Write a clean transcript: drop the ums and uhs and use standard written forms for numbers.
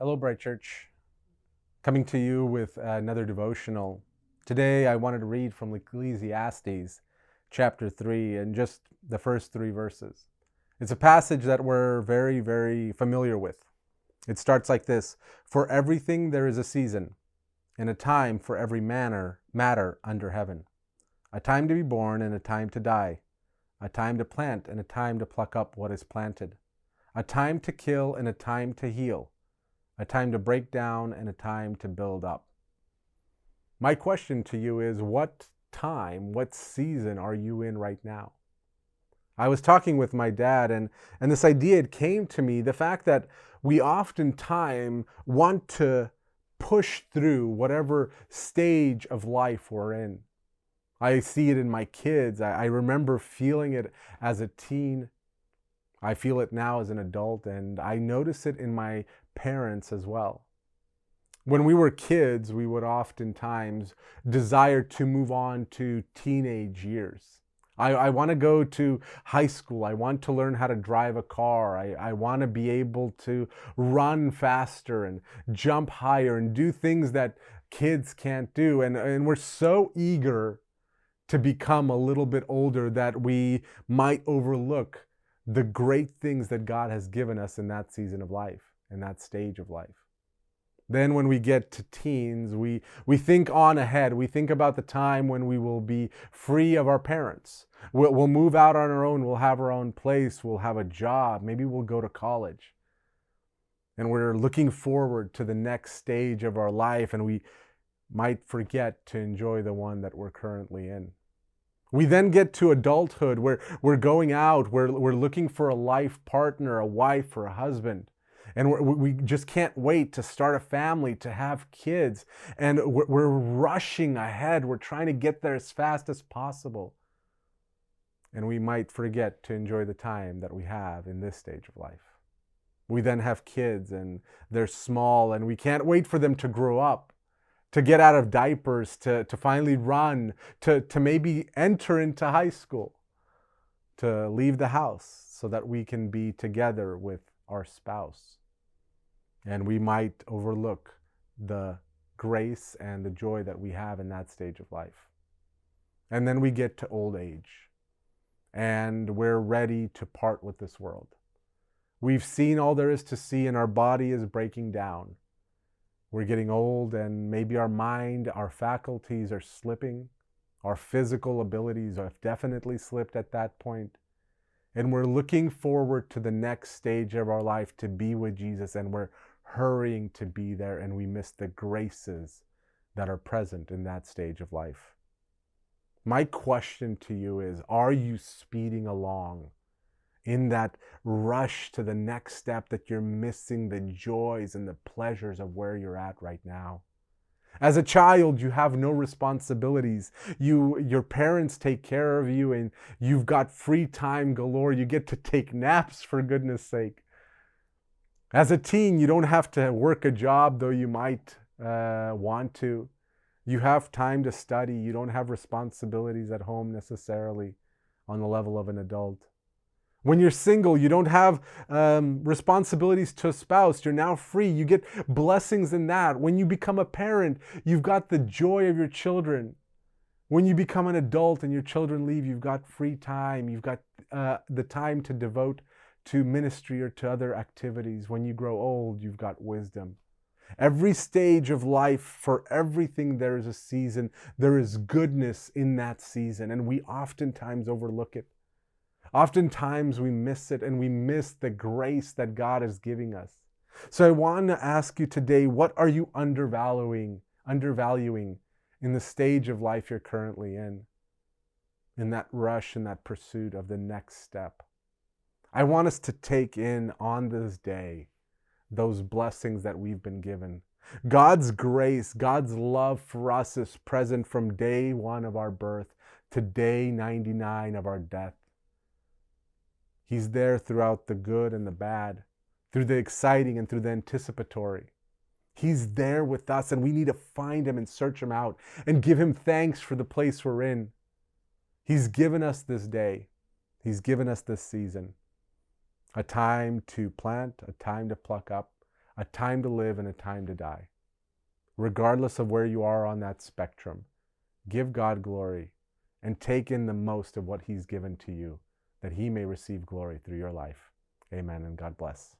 Hello, Bryte Church. Coming to you with another devotional. Today, I wanted to read from Ecclesiastes chapter 3 and just the first three verses. It's a passage that we're very, very familiar with. It starts like this: For everything there is a season, and a time for every matter under heaven. A time to be born and a time to die. A time to plant and a time to pluck up what is planted. A time to kill and a time to heal. A time to break down and a time to build up. My question to you is, what time, what season are you in right now? I was talking with my dad, and this idea came to me, the fact that we oftentimes want to push through whatever stage of life we're in. I see it in my kids. I remember feeling it as a teen. I feel it now as an adult, and I notice it in my parents as well. When we were kids, we would oftentimes desire to move on to teenage years. I want to go to high school. I want to learn how to drive a car. I want to be able to run faster and jump higher and do things that kids can't do. And we're so eager to become a little bit older that we might overlook the great things that God has given us in that season of life, in that stage of life. Then when we get to teens, we think on ahead. We think about the time when we will be free of our parents. We'll move out on our own. We'll have our own place. We'll have a job. Maybe we'll go to college. And we're looking forward to the next stage of our life, and we might forget to enjoy the one that we're currently in. We then get to adulthood where we're going out, we're looking for a life partner, a wife or a husband. And we just can't wait to start a family, to have kids. And we're rushing ahead. We're trying to get there as fast as possible. And we might forget to enjoy the time that we have in this stage of life. We then have kids, and they're small, and we can't wait for them to grow up, to get out of diapers, to finally run, to maybe enter into high school, to leave the house so that we can be together with our spouse. And we might overlook the grace and the joy that we have in that stage of life. And then we get to old age, and we're ready to part with this world. We've seen all there is to see, and our body is breaking down. We're getting old, and maybe our mind, our faculties are slipping. Our physical abilities have definitely slipped at that point. And we're looking forward to the next stage of our life to be with Jesus, and we're hurrying to be there, and we miss the graces that are present in that stage of life. My question to you is, are you speeding along in that rush to the next step, that you're missing the joys and the pleasures of where you're at right now? As a child, you have no responsibilities. Your parents take care of you, and you've got free time galore. You get to take naps, for goodness sake. As a teen, you don't have to work a job, though you might want to. You have time to study. You don't have responsibilities at home necessarily on the level of an adult. When you're single, you don't have responsibilities to a spouse. You're now free. You get blessings in that. When you become a parent, you've got the joy of your children. When you become an adult and your children leave, you've got free time. You've got the time to devote to ministry or to other activities. When you grow old, you've got wisdom. Every stage of life, for everything, there is a season. There is goodness in that season, and we oftentimes overlook it. Oftentimes we miss it, and we miss the grace that God is giving us. So I want to ask you today, what are you undervaluing in the stage of life you're currently in that rush and that pursuit of the next step? I want us to take in on this day those blessings that we've been given. God's grace, God's love for us is present from day 1 of our birth to day 99 of our death. He's there throughout the good and the bad, through the exciting and through the anticipatory. He's there with us, and we need to find him and search him out and give him thanks for the place we're in. He's given us this day. He's given us this season. A time to plant, a time to pluck up, a time to live and a time to die. Regardless of where you are on that spectrum, give God glory and take in the most of what He's given to you, that He may receive glory through your life. Amen, and God bless.